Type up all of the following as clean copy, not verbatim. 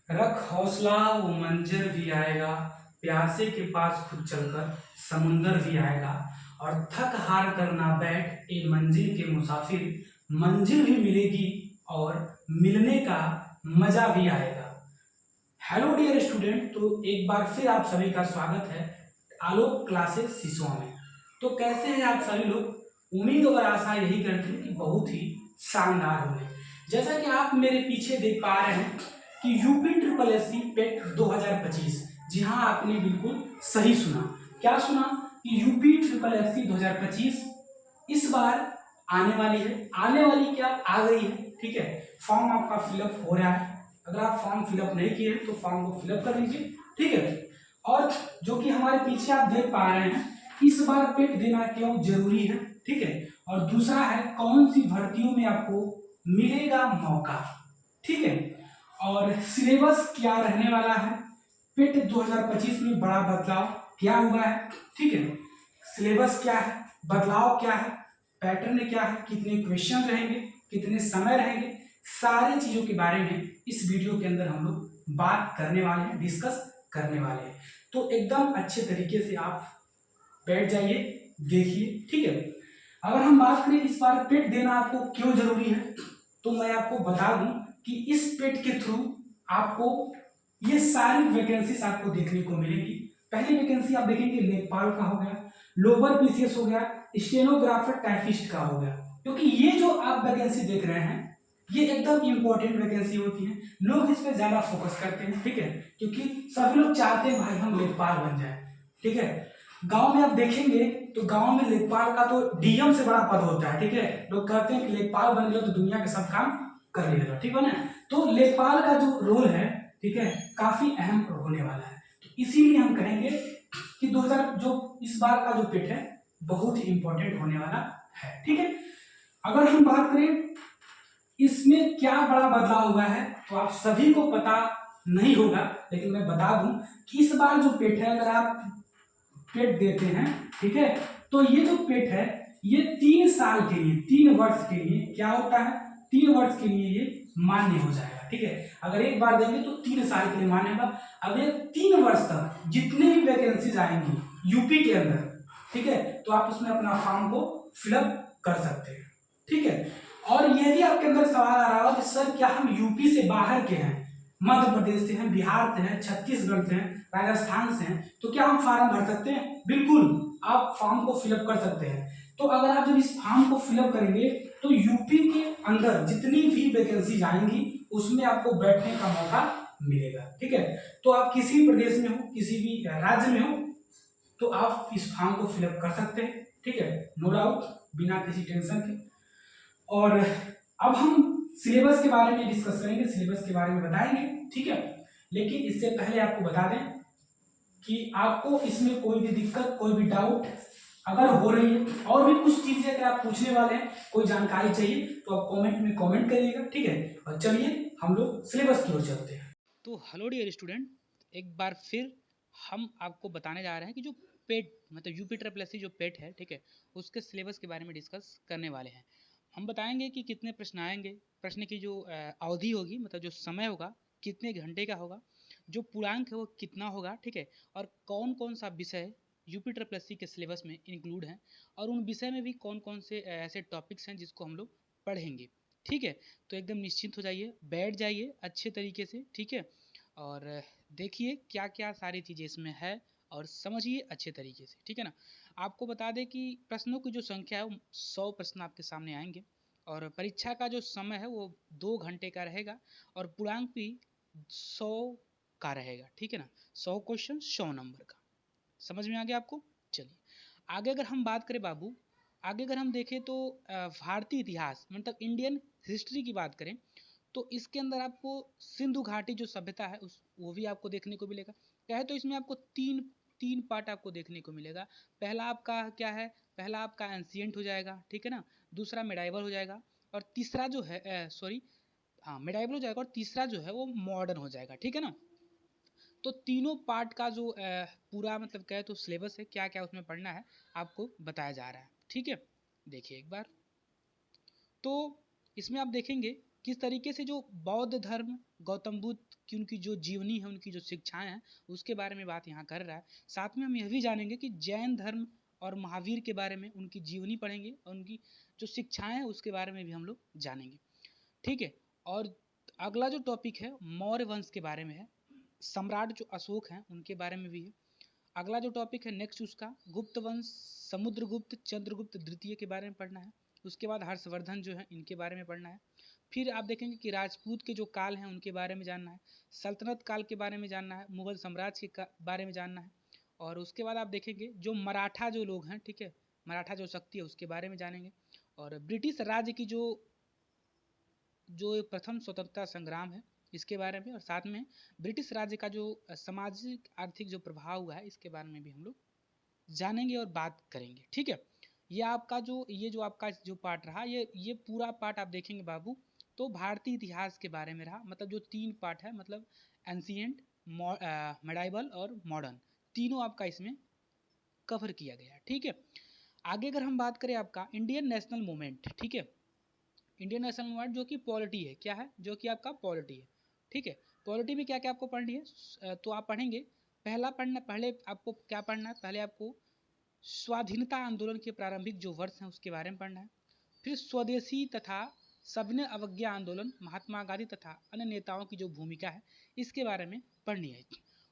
रख हौसला वो मंजर भी आएगा, प्यासे के पास खुद चलकर समुंदर भी आएगा। और थक हार कर ना बैठ ए मंजिल के मुसाफिर, मंजिल भी मिलेगी और मिलने का मजा भी आएगा। हेलो डियर स्टूडेंट, तो एक बार फिर आप सभी का स्वागत है आलोक क्लासेस सिसोआ में। तो कैसे हैं आप सभी लोग? उम्मीद और आशा यही करते हैं कि बहुत ही शानदार होंगे। जैसा कि आप मेरे पीछे देख पा रहे हैं कि यूपी ट्रिपल एस सी पेट 2025। जी हाँ, आपने बिल्कुल सही सुना। क्या सुना? कि यूपी ट्रिपल एस सी 2025 इस बार आने वाली है। आने वाली क्या, आ गई है। ठीक है, फॉर्म आपका फिलअप हो रहा है। अगर आप फॉर्म फिलअप नहीं किए तो फॉर्म को फिलअप कर लीजिए। ठीक है, और जो कि हमारे पीछे आप देख पा रहे हैं, इस बार पेट देना क्यों जरूरी है। ठीक है, और दूसरा है कौन सी भर्तियों में आपको मिलेगा मौका। ठीक है, और सिलेबस क्या रहने वाला है। पेट 2025 में बड़ा बदलाव क्या हुआ है। ठीक है, सिलेबस क्या है, बदलाव क्या है, पैटर्न क्या है, कितने क्वेश्चन रहेंगे, कितने समय रहेंगे, सारी चीजों के बारे में इस वीडियो के अंदर हम लोग बात करने वाले हैं, डिस्कस करने वाले हैं। तो एकदम अच्छे तरीके से आप बैठ जाइए, देखिए। ठीक है, अगर हम बात करें इस बार पेट देना आपको क्यों जरूरी है, तो मैं आपको बता दूं कि इस पेट के थ्रू आपको ये सारी वैकेंसीज आपको देखने को मिलेगी। पहली वैकेंसी आप देखेंगे लेखपाल का हो गया, लोअर पीसीएस हो गया, स्टेनोग्राफर टाइपिस्ट का हो गया। क्योंकि ये जो आप वैकेंसी देख रहे हैं ये एकदम इंपॉर्टेंट वैकेंसी होती है, लोग इस पे ज्यादा फोकस करते हैं। ठीक है, क्योंकि सभी लोग चाहते हैं भाई हम लेखपाल बन जाए। ठीक है, गांव में आप देखेंगे तो गांव में लेखपाल का तो डीएम से बड़ा पद होता है। ठीक है, लोग कहते हैं कि लेखपाल बन गया तो दुनिया के सब काम कर लेगा। ठीक है ना, तो लेखपाल का जो रोल है, ठीक है, काफी अहम होने वाला है। तो इसीलिए हम कहेंगे कि 2000 जो इस बार का जो पेट है बहुत ही इंपॉर्टेंट होने वाला है। ठीक है, अगर हम बात करें इसमें क्या बड़ा बदलाव हुआ है तो आप सभी को पता नहीं होगा, लेकिन मैं बता दूं कि इस बार जो पेट है, अगर आप पेट देते हैं, ठीक है, तो ये जो पेट है ये 3 साल के लिए, 3 वर्ष के लिए क्या होता है, 3 वर्ष के लिए ये मान्य हो जाएगा। ठीक है, अगर एक बार देंगे तो 3 साल के लिए मान्य होगा। अब ये 3 वर्ष तक जितने भी वैकेंसीज आएंगी यूपी के अंदर, ठीक है, तो आप उसमें अपना फॉर्म को फिलअप कर सकते हैं। ठीक है, और ये भी आपके अंदर सवाल आ रहा होगा कि सर क्या हम यूपी से बाहर के हैं, मध्य प्रदेश से हैं, बिहार से हैं, छत्तीसगढ़ से हैं, राजस्थान से हैं, तो क्या हम फॉर्म भर सकते हैं? बिल्कुल, आप फॉर्म को फिलअप कर सकते हैं। तो अगर आप जब इस फॉर्म को फिलअप करेंगे तो यूपी के अंदर जितनी भी वैकेंसी आएंगी उसमें आपको बैठने का मौका मिलेगा। ठीक है, तो आप किसी प्रदेश में हो, किसी भी राज्य में हो, तो आप इस फॉर्म को फिलअप कर सकते हैं। ठीक है, नो डाउट, बिना किसी टेंशन के। और अब हम सिलेबस के बारे में डिस्कस करेंगे, सिलेबस के बारे में बताएंगे। ठीक है, लेकिन इससे पहले आपको बता दें कि आपको इसमें कोई भी दिक्कत, कोई भी डाउट अगर हो रही है, और भी कुछ चीजें अगर आप पूछने वाले हैं, कोई जानकारी चाहिए, तो आप कमेंट में कमेंट करिएगा। ठीक है, और चलिए हम लोग सिलेबस की ओर चलते हैं। तो हेलो डियर स्टूडेंट, एक बार फिर हम आपको बताने जा रहे हैं कि जो पेट मतलब यूपी ट्रिपल एस सी जो पेट है, ठीक है, उसके सिलेबस के बारे में डिस्कस करने वाले हैं। हम बताएंगे कि कितने प्रश्न आएंगे, प्रश्न की जो अवधि होगी मतलब जो समय होगा कितने घंटे का होगा, जो पूर्णांक है वो कितना होगा, ठीक है, और कौन कौन सा विषय यूपी ट्रिपल एस सी के सिलेबस में इंक्लूड हैं, और उन विषय में भी कौन कौन से ऐसे टॉपिक्स हैं जिसको हम लोग पढ़ेंगे। ठीक है, तो एकदम निश्चिंत हो जाइए, बैठ जाइए अच्छे तरीके से। ठीक है, और देखिए क्या क्या सारी चीज़ें इसमें है और समझिए अच्छे तरीके से। ठीक है ना, आपको बता दें कि प्रश्नों की जो संख्या है वो 100 प्रश्न आपके सामने आएंगे, और परीक्षा का जो समय है वो 2 घंटे का रहेगा, और पूर्णांक भी 100 का रहेगा। ठीक है ना, 100 क्वेश्चन 100 नंबर का। समझ में आ गया आपको? चलिए आगे अगर हम बात करें बाबू, आगे अगर हम देखें तो भारतीय इतिहास मतलब इंडियन हिस्ट्री की बात करें तो इसके अंदर आपको सिंधु घाटी जो सभ्यता है उस वो भी आपको देखने को मिलेगा। क्या है, तो इसमें आपको तीन तीन पार्ट आपको देखने को मिलेगा। पहला आपका क्या है, पहला आपका एंशियंट हो जाएगा, ठीक है ना, दूसरा मेडाइवल हो जाएगा, और तीसरा जो है सॉरी, हाँ मेडाइवल हो जाएगा, और तीसरा जो है वो मॉडर्न हो जाएगा। ठीक है ना, तो तीनों पार्ट का जो पूरा मतलब कहे तो सिलेबस है, क्या क्या उसमें पढ़ना है आपको बताया जा रहा है। ठीक है, देखिए एक बार, तो इसमें आप देखेंगे किस तरीके से जो बौद्ध धर्म, गौतम बुद्ध की उनकी जो जीवनी है, उनकी जो शिक्षाएं हैं, उसके बारे में बात यहाँ कर रहा है। साथ में हम यह भी जानेंगे कि जैन धर्म और महावीर के बारे में उनकी जीवनी पढ़ेंगे और उनकी जो शिक्षाएं हैं उसके बारे में भी हम लोग जानेंगे, ठीक है। और अगला जो टॉपिक है मौर्य वंश के बारे में है, सम्राट जो अशोक हैं उनके बारे में भी है। अगला जो टॉपिक है नेक्स्ट उसका गुप्त वंश, समुद्रगुप्त, चंद्रगुप्त द्वितीय के बारे में पढ़ना है। उसके बाद हर्षवर्धन जो है इनके बारे में पढ़ना है। फिर आप देखेंगे कि राजपूत के जो काल हैं उनके बारे में जानना है, सल्तनत काल के बारे में जानना है, मुगल साम्राज्य के बारे में जानना है। और उसके बाद आप देखेंगे जो मराठा जो लोग हैं, ठीक है, मराठा जो शक्ति है उसके बारे में जानेंगे। और ब्रिटिश राज्य की जो प्रथम स्वतंत्रता संग्राम है इसके बारे में, और साथ में ब्रिटिश राज्य का जो सामाजिक आर्थिक जो प्रभाव हुआ है इसके बारे में भी हम लोग जानेंगे और बात करेंगे, ठीक है। ये आपका जो पार्ट रहा, ये पूरा पार्ट आप देखेंगे बाबू तो भारतीय इतिहास के बारे में रहा। मतलब जो 3 पार्ट है, मतलब एंशिएंट, मेडाइवल और मॉडर्न, तीनों आपका इसमें कवर किया गया है, ठीक है। आगे अगर हम बात करें आपका इंडियन नेशनल मूवमेंट, ठीक है, इंडियन नेशनल मूवमेंट जो कि पॉलिटी है, क्या है, जो कि आपका पॉलिटी है, ठीक है। पॉलिटी में क्या क्या आपको पढ़नी है, तो आप पढ़ेंगे, पहले आपको क्या पढ़ना है, पहले आपको स्वाधीनता आंदोलन के प्रारंभिक जो वर्ष हैं उसके बारे में पढ़ना है। फिर स्वदेशी तथा सविनय अवज्ञा आंदोलन, महात्मा गांधी तथा अन्य नेताओं की जो भूमिका है इसके बारे में पढ़नी है।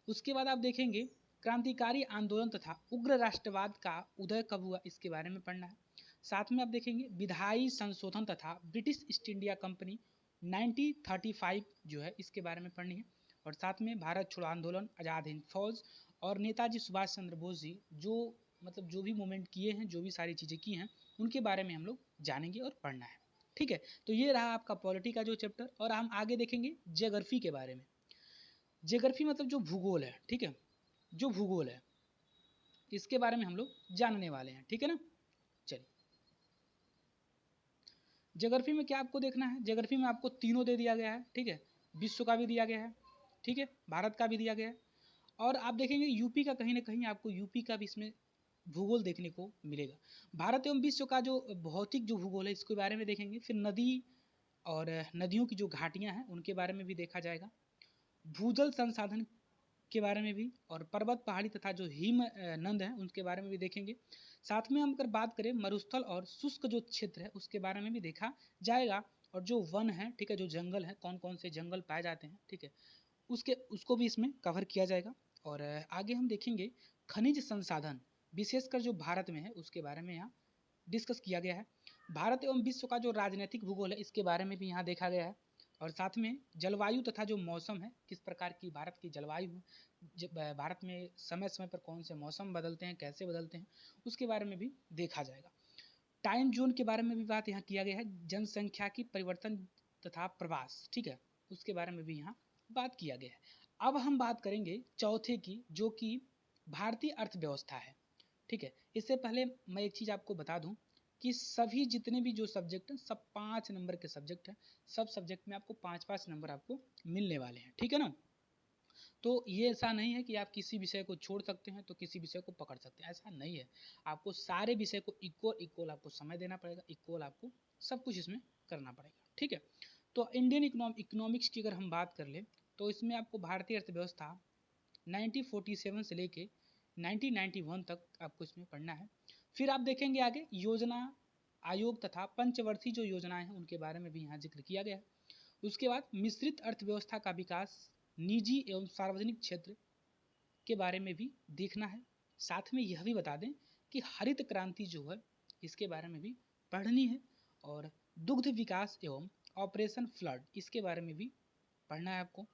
उसके बाद आप देखेंगे क्रांतिकारी आंदोलन तथा उग्र राष्ट्रवाद का उदय कब हुआ इसके बारे में पढ़ना है। साथ में आप देखेंगे विधायी संशोधन तथा ब्रिटिश ईस्ट इंडिया कंपनी 1935 जो है इसके बारे में पढ़नी है। और साथ में भारत छोड़ो आंदोलन, आज़ाद हिंद फौज और नेताजी सुभाष चंद्र बोस जी जो भी मूवमेंट किए हैं, जो भी सारी चीज़ें की हैं उनके बारे में हम लोग जानेंगे और पढ़ना है, ठीक है। तो ये रहा आपका पॉलिटी का जो चैप्टर। और हम आगे देखेंगे ज्योग्राफी के बारे में। ज्योग्राफी मतलब जो भूगोल है, ठीक है, जो भूगोल है इसके बारे में हम लोग जानने वाले हैं, ठीक है ना। चलिए, ज्योग्राफी में क्या आपको देखना है, ज्योग्राफी में आपको तीनों दे दिया गया है, ठीक है, विश्व का भी दिया गया है, ठीक है, भारत का भी दिया गया है। और आप देखेंगे यूपी का कहीं ना कहीं आपको यूपी का भी इसमें भूगोल देखने को मिलेगा। भारत एवं विश्व का जो भौतिक जो भूगोल है इसके बारे में देखेंगे। फिर नदी और नदियों की जो घाटियाँ हैं उनके बारे में भी देखा जाएगा, भूजल संसाधन के बारे में भी, और पर्वत पहाड़ी तथा जो हिम नंद हैं उनके बारे में भी देखेंगे। साथ में हम अगर बात करें मरुस्थल और शुष्क जो क्षेत्र है उसके बारे में भी देखा जाएगा। और जो वन है, ठीक है, जो जंगल है, कौन कौन से जंगल पाए जाते हैं, ठीक है, उसको भी इसमें कवर किया जाएगा। और आगे हम देखेंगे खनिज संसाधन, विशेषकर जो भारत में है उसके बारे में यहाँ डिस्कस किया गया है। भारत एवं विश्व का जो राजनीतिक भूगोल है इसके बारे में भी यहाँ देखा गया है। और साथ में जलवायु तथा जो मौसम है, किस प्रकार की भारत की जलवायु है, भारत में समय समय पर कौन से मौसम बदलते हैं, कैसे बदलते हैं, उसके बारे में भी देखा जाएगा। टाइम जोन के बारे में भी बात यहाँ किया गया है, जनसंख्या की परिवर्तन तथा प्रवास, ठीक है, उसके बारे में भी यहाँ बात किया गया है। अब हम बात करेंगे चौथे की, जो कि भारतीय अर्थव्यवस्था है, ठीक है। इससे पहले मैं एक चीज़ आपको बता दूं कि सभी जितने भी जो सब्जेक्ट हैं सब 5 नंबर के सब्जेक्ट हैं, सब सब्जेक्ट में आपको 5-5 नंबर आपको मिलने वाले हैं, ठीक है ना। तो ये ऐसा नहीं है कि आप किसी विषय को छोड़ सकते हैं तो किसी विषय को पकड़ सकते हैं, ऐसा नहीं है। आपको सारे विषय को इक्वल आपको समय देना पड़ेगा, इक्वल आपको सब कुछ इसमें करना पड़ेगा, ठीक है। तो इंडियन इकोनॉमिक्स की अगर हम बात कर लें तो इसमें आपको भारतीय अर्थव्यवस्था 1947 से लेके 1991 तक आपको इसमें पढ़ना है। फिर आप देखेंगे आगे योजना आयोग तथा पंचवर्षीय जो योजनाएं हैं उनके बारे में भी यहाँ जिक्र किया गया है। उसके बाद मिश्रित अर्थव्यवस्था का विकास, निजी एवं सार्वजनिक क्षेत्र के बारे में भी देखना है। साथ में यह भी बता दें कि हरित क्रांति जो है इसके बारे में भी पढ़नी है। और दुग्ध विकास एवं ऑपरेशन फ्लड इसके बारे में भी पढ़ना है आपको।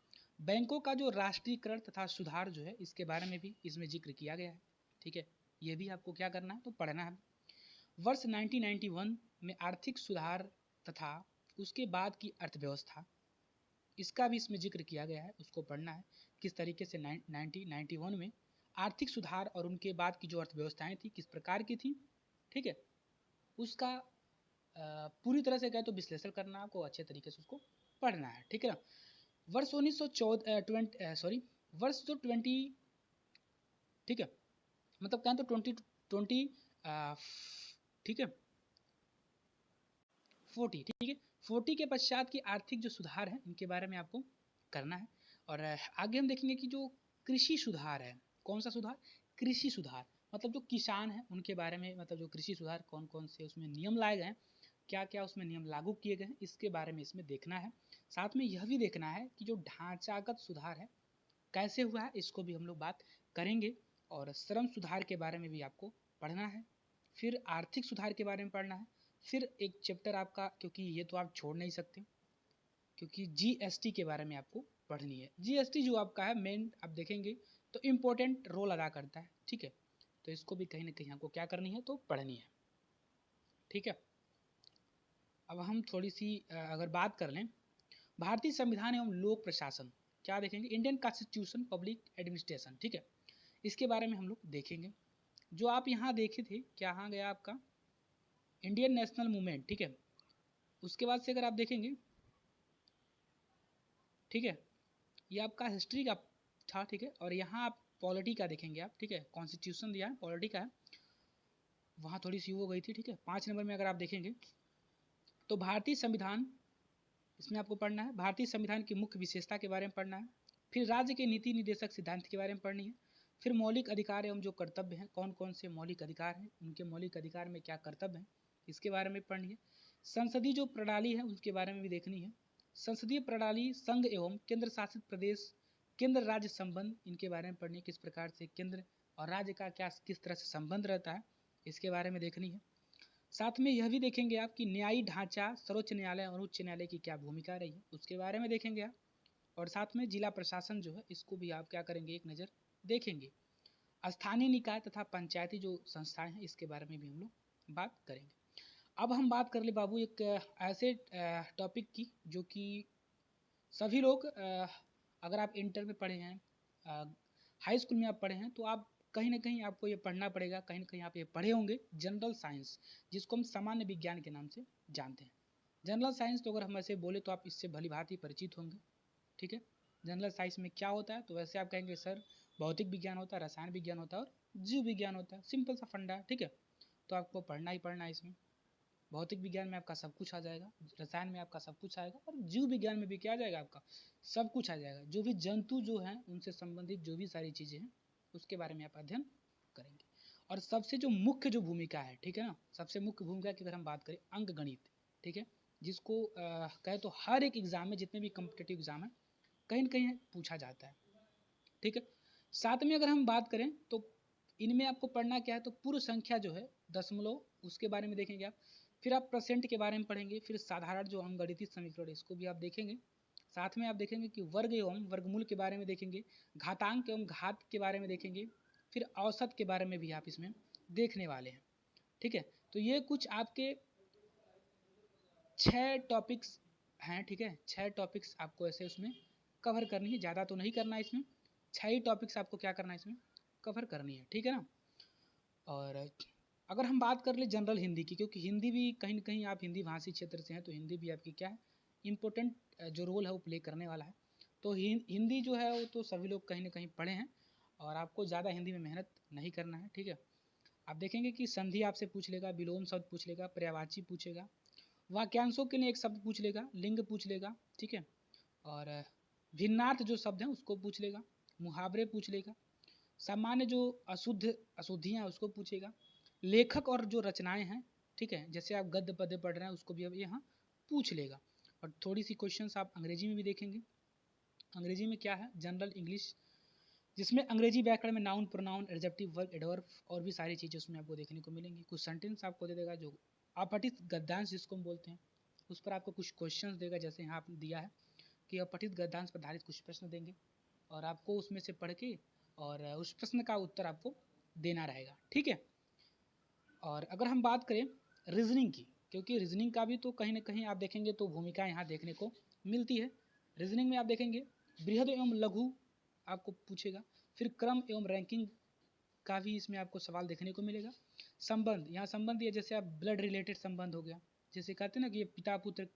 बैंकों का जो राष्ट्रीयकरण तथा सुधार जो है इसके बारे में भी इसमें जिक्र किया गया है, ठीक है, ये भी आपको क्या करना है तो पढ़ना है। वर्ष 1991 में आर्थिक सुधार तथा उसके बाद की अर्थव्यवस्था इसका भी इसमें जिक्र किया गया है, उसको पढ़ना है। किस तरीके से 1991 में आर्थिक सुधार और उनके बाद की जो अर्थव्यवस्थाएं थी किस प्रकार की थी, ठीक है, उसका पूरी तरह से कहे तो विश्लेषण करना, आपको अच्छे तरीके से उसको पढ़ना है, ठीक है ना। वर्ष 1914 वर्ष जो 20, ठीक है, मतलब कहें तो 2020, ठीक है, 40, ठीक है, 40 के पश्चात की आर्थिक जो सुधार है इनके बारे में आपको करना है। और आगे हम देखेंगे कि जो कृषि सुधार है, कौन सा सुधार? कृषि सुधार, मतलब जो किसान हैं उनके बारे में, मतलब जो कृषि सुधार कौन कौन से उसमें नियम लाए गए हैं, क्या क्या उसमें नियम लागू किए गए हैं, इसके बारे में इसमें देखना है। साथ में यह भी देखना है कि जो ढांचागत सुधार है कैसे हुआ है, इसको भी हम लोग बात करेंगे। और श्रम सुधार के बारे में भी आपको पढ़ना है। फिर आर्थिक सुधार के बारे में पढ़ना है। फिर एक चैप्टर आपका, क्योंकि ये तो आप छोड़ नहीं सकते, क्योंकि जीएसटी के बारे में आपको पढ़नी है। जीएसटी जो आपका है मेन, आप देखेंगे तो इम्पोर्टेंट रोल अदा करता है, ठीक है। तो इसको भी कहीं ना कहीं आपको क्या करनी है, तो पढ़नी है, ठीक है। अब हम थोड़ी सी अगर बात कर लें भारतीय संविधान एवं लोक प्रशासन, क्या देखेंगे? इंडियन कॉन्स्टिट्यूशन पब्लिक एडमिनिस्ट्रेशन, ठीक है। इसके बारे में हम लोग देखेंगे। जो आप यहाँ देखे थे, क्या यहाँ गया आपका इंडियन नेशनल मूवमेंट, ठीक है। उसके बाद से अगर आप देखेंगे, ठीक है, ये आपका हिस्ट्री का था, ठीक है। और यहाँ आप पॉलिटी का देखेंगे आप, ठीक है। कॉन्स्टिट्यूशन दिया है, पॉलिटी का है, वहाँ थोड़ी सी वो गई थी, ठीक है। 5 नंबर में अगर आप देखेंगे तो भारतीय संविधान, इसमें आपको पढ़ना है भारतीय संविधान की मुख्य विशेषता के बारे में पढ़ना है। फिर राज्य के नीति निर्देशक सिद्धांत के बारे में पढ़नी है। फिर मौलिक अधिकार एवं जो कर्तव्य हैं, कौन कौन से मौलिक अधिकार हैं, उनके मौलिक अधिकार में क्या कर्तव्य हैं, इसके बारे में पढ़नी है। संसदीय जो प्रणाली है उसके बारे में भी देखनी है। संसदीय प्रणाली, संघ एवं केंद्र शासित प्रदेश, केंद्र राज्य संबंध, इनके बारे में पढ़नी है। किस प्रकार से केंद्र और राज्य का क्या किस तरह से संबंध रहता है, इसके बारे में देखनी है। साथ में यह भी देखेंगे आप कि न्यायिक ढांचा, सर्वोच्च न्यायालय और उच्च न्यायालय की क्या भूमिका रही है, उसके बारे में देखेंगे आप। और साथ में जिला प्रशासन जो है, इसको भी आप क्या करेंगे, एक नज़र देखेंगे। स्थानीय निकाय तथा पंचायती जो संस्थाएं हैं, इसके बारे में भी हम लोग बात करेंगे। अब हम बात कर ले बाबू एक ऐसे टॉपिक की जो कि सभी लोग अगर आप इंटर में पढ़े हैं, हाई स्कूल में आप पढ़े हैं, तो आप कहीं ना कहीं आपको ये पढ़ना पड़ेगा, कहीं ना कहीं आप ये पढ़े होंगे, जनरल साइंस, जिसको हम सामान्य विज्ञान के नाम से जानते हैं। जनरल साइंस तो अगर हम ऐसे बोले तो आप इससे भली भांति परिचित होंगे, ठीक है। जनरल साइंस में क्या होता है, तो वैसे आप कहेंगे सर भौतिक विज्ञान होता है, रसायन विज्ञान होता है और जीव विज्ञान होता है, सिंपल सा फंडा है, ठीक है। तो आपको पढ़ना ही पढ़ना है इसमें। भौतिक विज्ञान में आपका सब कुछ आ जाएगा, रसायन में आपका सब कुछ आएगा, और जीव विज्ञान में भी क्या आ जाएगा, आपका सब कुछ आ जाएगा। जो भी जंतु जो हैं उनसे संबंधित जो भी सारी चीज़ें हैं उसके बारे में आप अध्ययन करेंगे। और सबसे जो मुख्य जो भूमिका है, ठीक है ना, सबसे मुख्य भूमिका की अगर हम बात करें, अंक गणित, ठीक है, जिसको कहे तो हर एक एग्जाम में, जितने भी कम्पिटेटिव एग्जाम है, कहीं ना कहीं पूछा जाता है, ठीक है। साथ में अगर हम बात करें तो इनमें आपको पढ़ना क्या है, तो पूर्ण संख्या जो है दशमलव, उसके बारे में देखेंगे आप। फिर आप परसेंट के बारे में पढ़ेंगे। फिर साधारण जो अंकगणितीय समीकरण, इसको भी आप देखेंगे। साथ में आप देखेंगे कि वर्ग एवं वर्गमूल के बारे में देखेंगे, घातांक एवं घात के बारे में देखेंगे। फिर औसत के बारे में भी आप इसमें देखने वाले हैं, ठीक है। तो ये कुछ आपके 6 टॉपिक्स हैं, ठीक है। 6 टॉपिक्स आपको ऐसे उसमें कवर करनी है, ज़्यादा तो नहीं करना है इसमें, 6 ही टॉपिक्स आपको क्या करना है, इसमें कवर करनी है, ठीक है ना। और अगर हम बात कर ले जनरल हिंदी की, क्योंकि हिंदी भी कहीं ना कहीं आप हिंदी भाषी क्षेत्र से हैं, तो हिंदी भी आपकी क्या है, इम्पोर्टेंट जो रोल है वो प्ले करने वाला है। तो हिंदी जो है वो तो सभी लोग कहीं ना कहीं पढ़े हैं, और आपको ज़्यादा हिंदी में मेहनत नहीं करना है, ठीक है। आप देखेंगे कि संधि आपसे पूछ लेगा, विलोम शब्द पूछ लेगा, पर्यायवाची पूछेगा, वाक्यांशों के लिए एक शब्द पूछ लेगा, लिंग पूछ लेगा, ठीक है। और भिन्नार्थ जो शब्द हैं उसको पूछ लेगा, मुहावरे पूछ लेगा, सामान्य जो अशुद्धियाँ उसको पूछेगा, लेखक और जो रचनाएं हैं, ठीक है, जैसे आप गद्य पद्य पढ़ रहे हैं उसको भी अब यहाँ पूछ लेगा। और थोड़ी सी क्वेश्चंस आप अंग्रेजी में भी देखेंगे। अंग्रेजी में क्या है, जनरल इंग्लिश, जिसमें अंग्रेजी व्याकरण में noun, pronoun, adjective, verb, adverb और भी सारी चीज़ें उसमें आपको देखने को मिलेंगी। कुछ सेंटेंस आपको दे देगा, जो अपठित गद्यांश जिसको हम बोलते हैं, उस पर आपको कुछ क्वेश्चंस देगा, जैसे यहाँ आप दिया है कि अपठित गद्यांश पर आधारित कुछ प्रश्न देंगे, और आपको उसमें से पढ़ के और उस प्रश्न का उत्तर आपको देना रहेगा, ठीक है। और अगर हम बात करें रीजनिंग की, क्योंकि रीजनिंग का भी तो कहीं ना कहीं आप देखेंगे तो भूमिका यहाँ देखने को मिलती है। रीजनिंग में आप देखेंगे बृहद एवं लघु आपको पूछेगा, फिर क्रम एवं रैंकिंग का भी इसमें आपको सवाल देखने को मिलेगा। संबंध, यहाँ संबंध ये जैसे आप ब्लड रिलेटेड संबंध हो गया, जैसे कहते हैं ना कि ये पिता पुत्र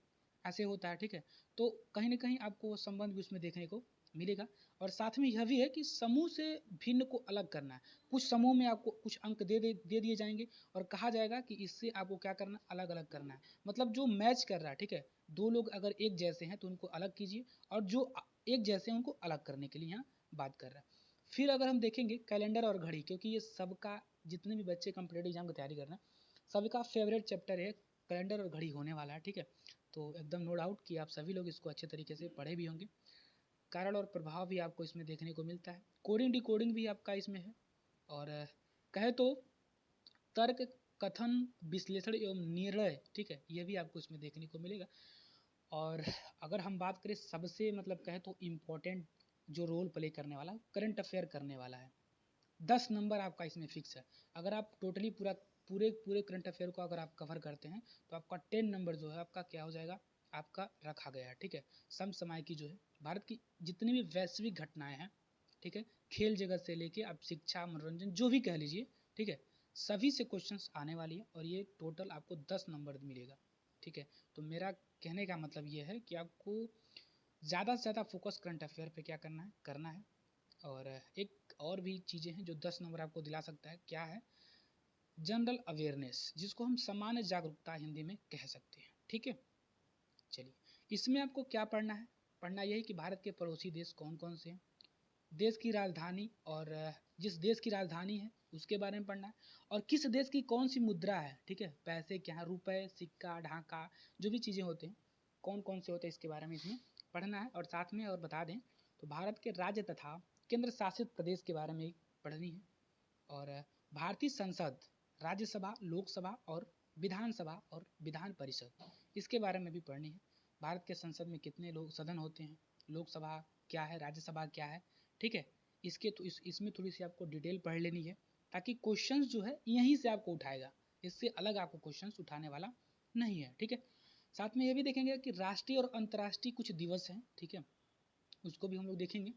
ऐसे होता है, ठीक है। तो कहीं ना कहीं आपको वो संबंध भी उसमें देखने को मिलेगा। और साथ में यह भी है कि समूह से भिन्न को अलग करना है। कुछ समूह में आपको कुछ अंक दे दिए जाएंगे, और कहा जाएगा कि इससे आपको क्या करना, अलग अलग करना है, मतलब जो मैच कर रहा है, ठीक है, दो लोग अगर एक जैसे हैं तो उनको अलग कीजिए, और जो एक जैसे हैं उनको अलग करने के लिए यहाँ बात कर रहा है। फिर अगर हम देखेंगे कैलेंडर और घड़ी, क्योंकि ये सबका, जितने भी बच्चे कॉम्पिटेटिव एग्जाम की तैयारी कर रहे हैं, सबका फेवरेट चैप्टर है कैलेंडर और घड़ी होने वाला है, ठीक है। तो एकदम नो डाउट कि आप सभी लोग इसको अच्छे तरीके से पढ़े भी होंगे। कारण और प्रभाव भी आपको इसमें देखने को मिलता है, कोडिंग डिकोडिंग भी आपका इसमें है, और कहे तो तर्क, कथन, विश्लेषण एवं निर्णय, ठीक है, ये भी आपको इसमें देखने को मिलेगा। और अगर हम बात करें सबसे मतलब कहे तो इम्पोर्टेंट जो रोल प्ले करने वाला, करंट अफेयर करने वाला है, 10 नंबर आपका इसमें फिक्स है। अगर आप टोटली पूरे पूरे करंट अफेयर को अगर आप कवर करते हैं तो आपका 10 नंबर जो है आपका क्या हो जाएगा, आपका रखा गया है, ठीक है। समय की जो है भारत की जितनी भी वैश्विक घटनाएं हैं, ठीक है, खेल जगत से लेके आप शिक्षा, मनोरंजन, जो भी कह लीजिए, ठीक है, सभी से क्वेश्चंस आने वाली है, और ये टोटल आपको 10 नंबर मिलेगा, ठीक है। तो मेरा कहने का मतलब ये है कि आपको ज़्यादा से ज़्यादा फोकस करंट अफेयर पे क्या करना है। और एक और भी चीज़ें हैं जो 10 नंबर आपको दिला सकता है, क्या है, जनरल अवेयरनेस, जिसको हम सामान्य जागरूकता हिंदी में कह सकते हैं, ठीक है। चलिए, इसमें आपको क्या पढ़ना है, पढ़ना यही कि भारत के पड़ोसी देश कौन कौन से हैं, देश की राजधानी, और जिस देश की राजधानी है उसके बारे में पढ़ना है, और किस देश की कौन सी मुद्रा है, ठीक है, पैसे क्या हैं, रुपए, सिक्का, ढाका, जो भी चीज़ें होते हैं कौन कौन से होते हैं इसके बारे में इसमें पढ़ना है। और साथ में और बता दें तो भारत के राज्य तथा केंद्र शासित प्रदेश के बारे में पढ़नी है, और भारतीय संसद, राज्यसभा, लोकसभा और विधानसभा और विधान परिषद, इसके बारे में भी पढ़नी है। भारत के संसद में कितने लोग सदन होते हैं, लोकसभा क्या है, राज्यसभा क्या है, ठीक है। इसके तो इसमें थोड़ी सी आपको डिटेल पढ़ लेनी है, ताकि क्वेश्चंस जो है यहीं से आपको उठाएगा, इससे अलग आपको क्वेश्चंस उठाने वाला नहीं है, ठीक है। साथ में ये भी देखेंगे कि राष्ट्रीय और अंतर्राष्ट्रीय कुछ दिवस हैं, ठीक है, उसको भी हम लोग देखेंगे।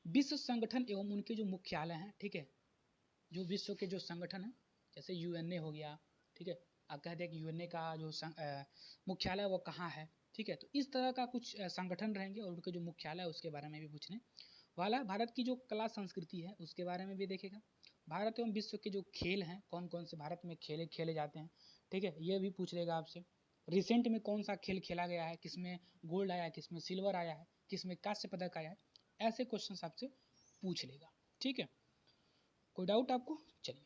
विश्व संगठन एवं उनके जो मुख्यालय हैं, ठीक है, जो विश्व के जो संगठन हैं, जैसे यूएनए हो गया, ठीक है, आप कहते हैं कि यूएनए का जो मुख्यालय वो कहाँ है, ठीक है। तो इस तरह का कुछ संगठन रहेंगे, और उनके जो मुख्यालय है उसके बारे में भी पूछने वाला। भारत की जो कला संस्कृति है उसके बारे में भी देखेगा। भारत एवं विश्व के जो खेल हैं, कौन कौन से भारत में खेले जाते हैं, ठीक है, ये भी पूछ लेगा आपसे। रिसेंट में कौन सा खेल खेला गया है, किसमें गोल्ड आया है, किसमें सिल्वर आया है, किसमें कांस्य पदक आया है, ऐसे क्वेश्चन आपसे पूछ लेगा, ठीक है। कोई डाउट आपको? चलिए,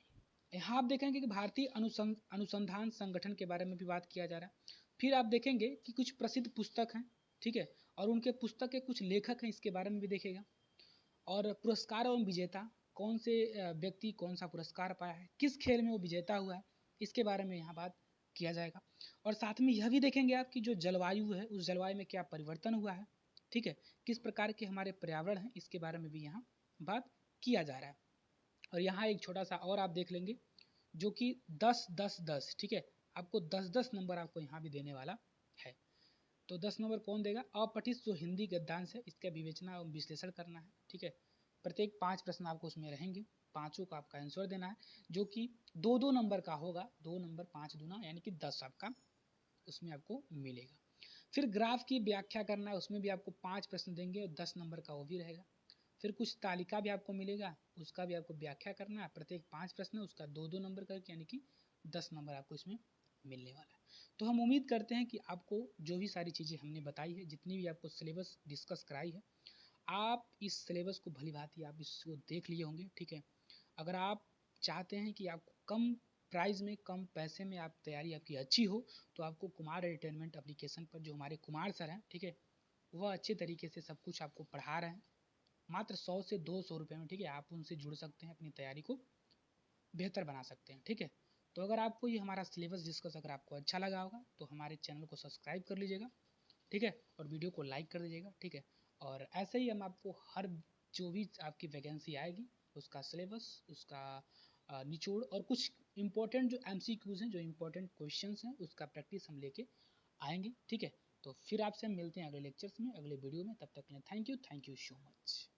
यहाँ आप देखेंगे कि भारतीय अनुसंधान संगठन के बारे में भी बात किया जा रहा है। फिर आप देखेंगे कि कुछ प्रसिद्ध पुस्तक हैं, ठीक है, और उनके पुस्तक के कुछ लेखक हैं, इसके बारे में भी देखेगा। और पुरस्कार एवं विजेता, कौन से व्यक्ति कौन सा पुरस्कार पाया है, किस खेल में वो विजेता हुआ है, इसके बारे में यहाँ बात किया जाएगा। और साथ में यह भी देखेंगे आप कि जो जलवायु है उस जलवायु में क्या परिवर्तन हुआ है, ठीक है, किस प्रकार के हमारे पर्यावरण हैं, इसके बारे में भी यहाँ बात किया जा रहा है। और यहाँ एक छोटा सा और आप देख लेंगे, जो कि 10-10-10, ठीक है, आपको 10-10 नंबर आपको यहाँ भी देने वाला है। तो 10 नंबर कौन देगा, अपठित जो हिंदी गद्यांश है इसका विवेचना एवं विश्लेषण करना है, ठीक है। प्रत्येक 5 प्रश्न आपको उसमें रहेंगे, पाँचों का आपका आंसर देना है, जो कि 2-2 नंबर का होगा, 2 नंबर 5 दूना यानी कि 10 आपका उसमें आपको मिलेगा। फिर ग्राफ की व्याख्या करना है, उसमें भी आपको 5 प्रश्न देंगे और 10 नंबर का वो भी रहेगा। फिर कुछ तालिका भी आपको मिलेगा, उसका भी आपको व्याख्या करना है, प्रत्येक 5 प्रश्न उसका 2-2 नंबर करके, यानी कि 10 नंबर आपको इसमें मिलने वाला है। तो हम उम्मीद करते हैं कि आपको जो भी सारी चीज़ें हमने बताई है, जितनी भी आपको सिलेबस डिस्कस कराई है, आप इस सिलेबस को भली भांति आप इसको देख लिए होंगे, ठीक है। अगर आप चाहते हैं कि आपको कम प्राइस में, कम पैसे में आप तैयारी आपकी अच्छी हो, तो आपको कुमार एंटरटेनमेंट एप्लीकेशन पर जो हमारे कुमार सर हैं, ठीक है, वह अच्छे तरीके से सब कुछ आपको पढ़ा रहे हैं, मात्र 100 से 200 रुपये में, ठीक है। आप उनसे जुड़ सकते हैं, अपनी तैयारी को बेहतर बना सकते हैं, ठीक है। तो अगर आपको ये हमारा सिलेबस डिस्कस अगर आपको अच्छा लगा होगा तो हमारे चैनल को सब्सक्राइब कर लीजिएगा, ठीक है, और वीडियो को लाइक कर दीजिएगा, ठीक है। और ऐसे ही हम आपको हर जो भी आपकी वैकेंसी आएगी उसका सिलेबस, उसका निचोड़ और कुछ इंपॉर्टेंट जो MCQs हैं, जो इंपॉर्टेंट क्वेश्चंस हैं, उसका प्रैक्टिस हम लेके आएंगे, ठीक है। तो फिर आपसे हम मिलते हैं अगले लेक्चर्स में, अगले वीडियो में। तब तक के लिए थैंक यू सो मच।